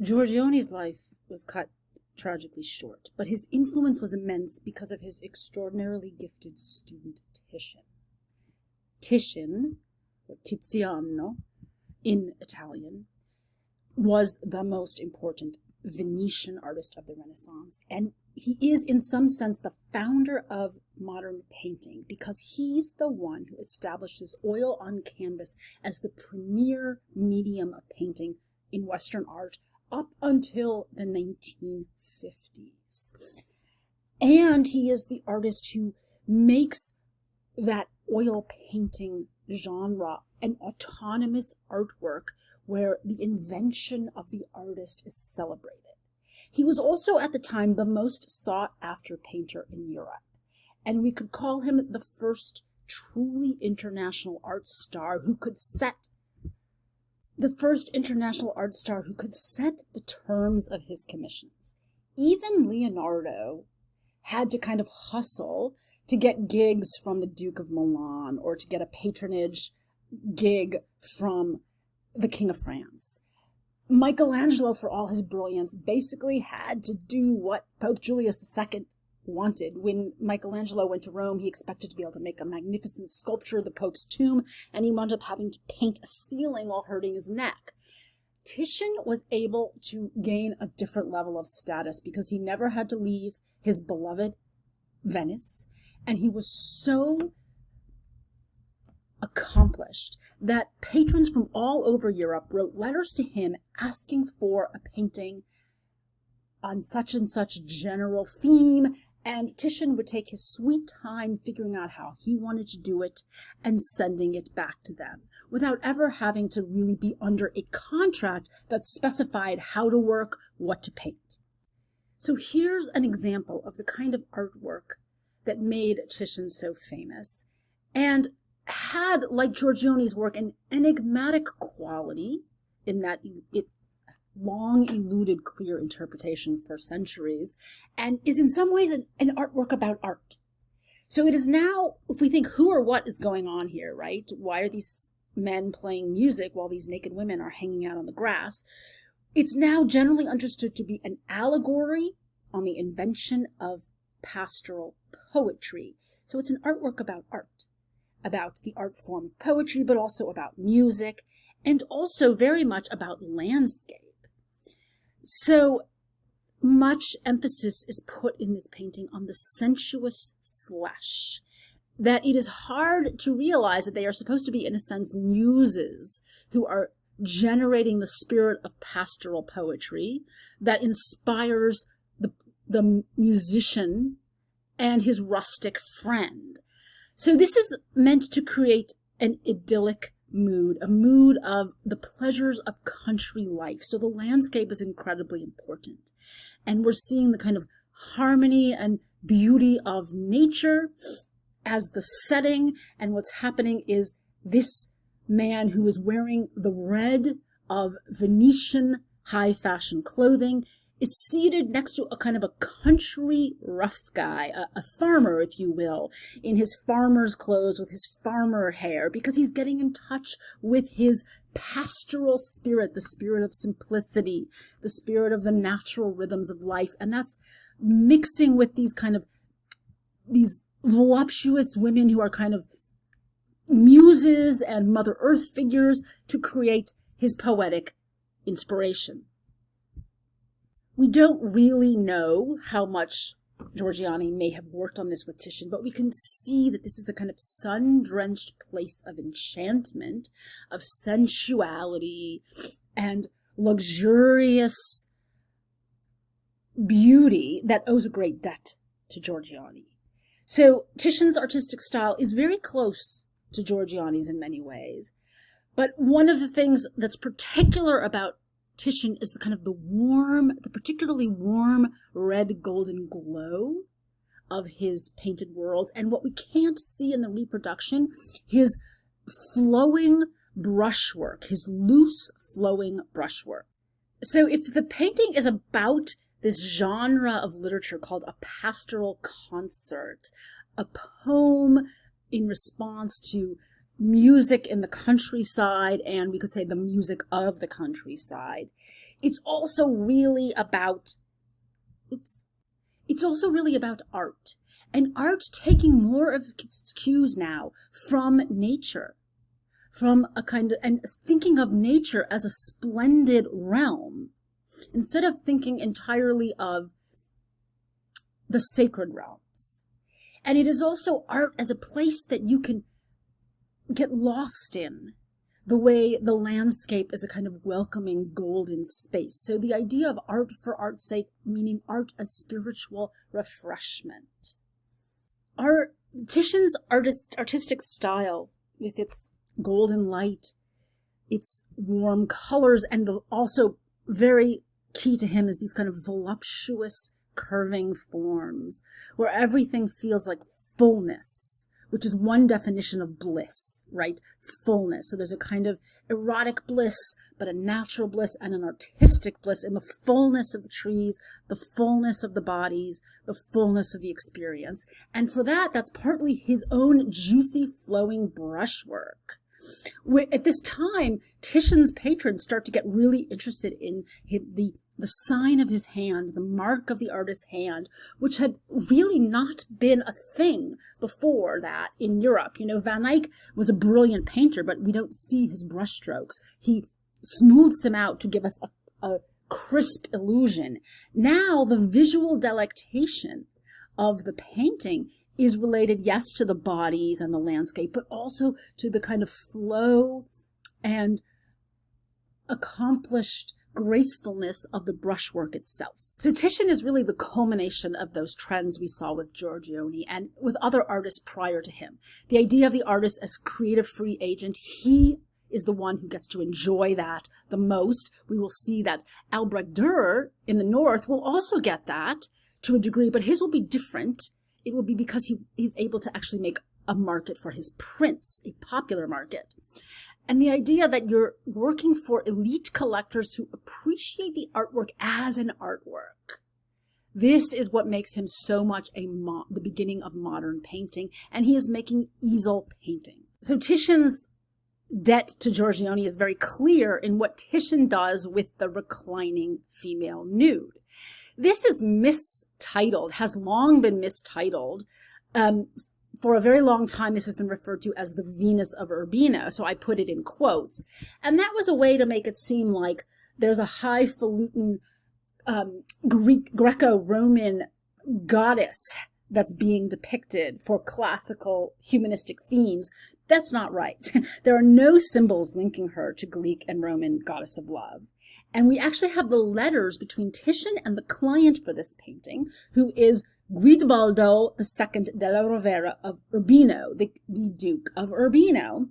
Giorgione's life was cut tragically short, but his influence was immense because of his extraordinarily gifted student Titian. Titian, or Tiziano in Italian, was the most important Venetian artist of the Renaissance, and he is in some sense the founder of modern painting because he's the one who establishes oil on canvas as the premier medium of painting in Western art up until the 1950s. And he is the artist who makes that oil painting genre an autonomous artwork where the invention of the artist is celebrated. He was also at the time the most sought-after painter in Europe, and we could call him the first truly international art star who could set the terms of his commissions. Even Leonardo had to kind of hustle to get gigs from the Duke of Milan or to get a patronage gig from the King of France. Michelangelo, for all his brilliance, basically had to do what Pope Julius II wanted. When Michelangelo went to Rome, he expected to be able to make a magnificent sculpture of the Pope's tomb, and he wound up having to paint a ceiling while hurting his neck. Titian was able to gain a different level of status because he never had to leave his beloved Venice, and he was so accomplished that patrons from all over Europe wrote letters to him asking for a painting on such and such general theme, and Titian would take his sweet time figuring out how he wanted to do it and sending it back to them without ever having to really be under a contract that specified how to work, what to paint. So here's an example of the kind of artwork that made Titian so famous and had, like Giorgione's work, an enigmatic quality in that it long eluded clear interpretation for centuries and is in some ways an artwork about art. So it is now, if we think who or what is going on here, right? Why are these men playing music while these naked women are hanging out on the grass? It's now generally understood to be an allegory on the invention of pastoral poetry. So it's an artwork about art, about the art form of poetry, but also about music, and also very much about landscape. So much emphasis is put in this painting on the sensuous flesh, that it is hard to realize that they are supposed to be, in a sense, muses who are generating the spirit of pastoral poetry that inspires the musician and his rustic friend. So this is meant to create an idyllic mood, a mood of the pleasures of country life. So the landscape is incredibly important. And we're seeing the kind of harmony and beauty of nature as the setting. And what's happening is this man who is wearing the red of Venetian high fashion clothing is seated next to a kind of a country rough guy, a farmer, if you will, in his farmer's clothes with his farmer hair, because he's getting in touch with his pastoral spirit, the spirit of simplicity, the spirit of the natural rhythms of life. And that's mixing with these voluptuous women who are kind of muses and Mother Earth figures to create his poetic inspiration. We don't really know how much Giorgione may have worked on this with Titian, but we can see that this is a kind of sun-drenched place of enchantment, of sensuality, and luxurious beauty that owes a great debt to Giorgione. So Titian's artistic style is very close to Giorgione's in many ways, but one of the things that's particular about Titian is the kind of the particularly warm red golden glow of his painted worlds, and what we can't see in the reproduction, his flowing brushwork, his loose flowing brushwork. So if the painting is about this genre of literature called a pastoral concert, a poem in response to music in the countryside, and we could say the music of the countryside, it's also really about, it's also really about art, and art taking more of its cues now from nature, from a kind of, and thinking of nature as a splendid realm, instead of thinking entirely of the sacred realms. And it is also art as a place that you can get lost in, the way the landscape is a kind of welcoming golden space. So the idea of art for art's sake, meaning art as spiritual refreshment. Titian's artistic style, with its golden light, its warm colors, and also very key to him is these kind of voluptuous curving forms, where everything feels like fullness, which is one definition of bliss, right? Fullness. So there's a kind of erotic bliss, but a natural bliss and an artistic bliss in the fullness of the trees, the fullness of the bodies, the fullness of the experience. And for that, that's partly his own juicy, flowing brushwork. At this time, Titian's patrons start to get really interested in the sign of his hand, the mark of the artist's hand, which had really not been a thing before that in Europe. You know, Van Eyck was a brilliant painter, but we don't see his brushstrokes. He smooths them out to give us a crisp illusion. Now, the visual delectation of the painting is related, yes, to the bodies and the landscape, but also to the kind of flow and accomplished gracefulness of the brushwork itself. So Titian is really the culmination of those trends we saw with Giorgione and with other artists prior to him. The idea of the artist as creative free agent, he is the one who gets to enjoy that the most. We will see that Albrecht Dürer in the north will also get that to a degree, but his will be different. It will be because he's able to actually make a market for his prints, a popular market. And the idea that you're working for elite collectors who appreciate the artwork as an artwork. This is what makes him so much the beginning of modern painting, and he is making easel painting. So Titian's debt to Giorgione is very clear in what Titian does with the reclining female nude. This is mistitled, has long been mistitled. For a very long time, this has been referred to as the Venus of Urbino, so I put it in quotes. And that was a way to make it seem like there's a highfalutin Greco-Roman goddess that's being depicted for classical humanistic themes. That's not right. There are no symbols linking her to Greek and Roman goddess of love. And we actually have the letters between Titian and the client for this painting, who is Guidobaldo II della Rovera of Urbino, the Duke of Urbino,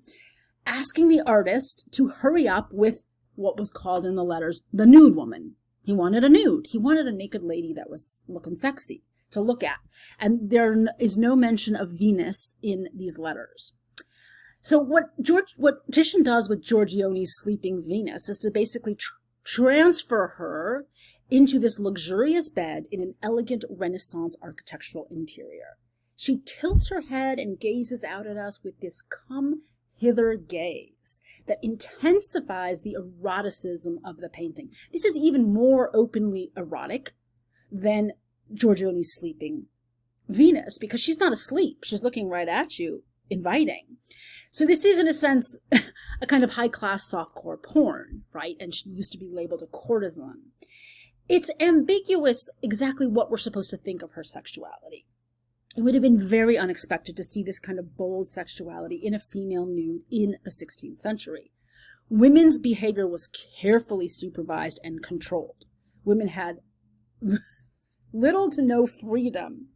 asking the artist to hurry up with what was called in the letters the nude woman. He wanted a nude. He wanted a naked lady that was looking sexy to look at. And there is no mention of Venus in these letters. So what Titian does with Giorgione's Sleeping Venus is to basically transfer her into this luxurious bed in an elegant Renaissance architectural interior. She tilts her head and gazes out at us with this come hither gaze that intensifies the eroticism of the painting. This is even more openly erotic than Giorgione's Sleeping Venus, because she's not asleep. She's looking right at you, inviting. So this is, in a sense, a kind of high-class softcore porn, right? And she used to be labeled a courtesan. It's ambiguous exactly what we're supposed to think of her sexuality. It would have been very unexpected to see this kind of bold sexuality in a female nude in the 16th century. Women's behavior was carefully supervised and controlled. Women had little to no freedom.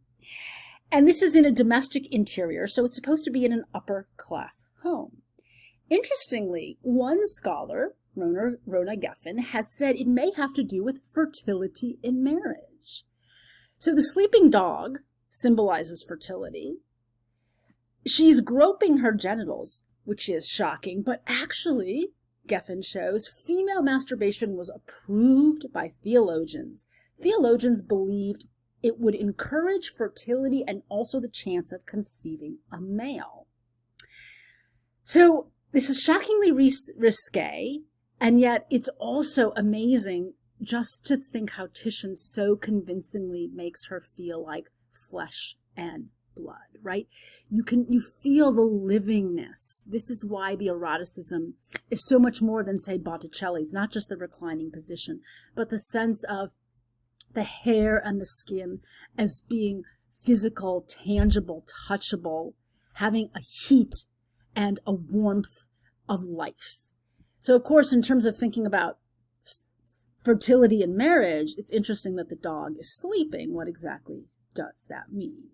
And this is in a domestic interior, so it's supposed to be in an upper-class home. Interestingly, one scholar, Rona Geffen, has said it may have to do with fertility in marriage. So the sleeping dog symbolizes fertility. She's groping her genitals, which is shocking, but actually, Geffen shows, female masturbation was approved by theologians. Theologians believed it would encourage fertility and also the chance of conceiving a male. So this is shockingly risque, and yet it's also amazing just to think how Titian so convincingly makes her feel like flesh and blood, right? You feel the livingness. This is why the eroticism is so much more than, say, Botticelli's, not just the reclining position, but the sense of the hair and the skin as being physical, tangible, touchable, having a heat and a warmth of life. So, of course, in terms of thinking about fertility and marriage, it's interesting that the dog is sleeping. What exactly does that mean?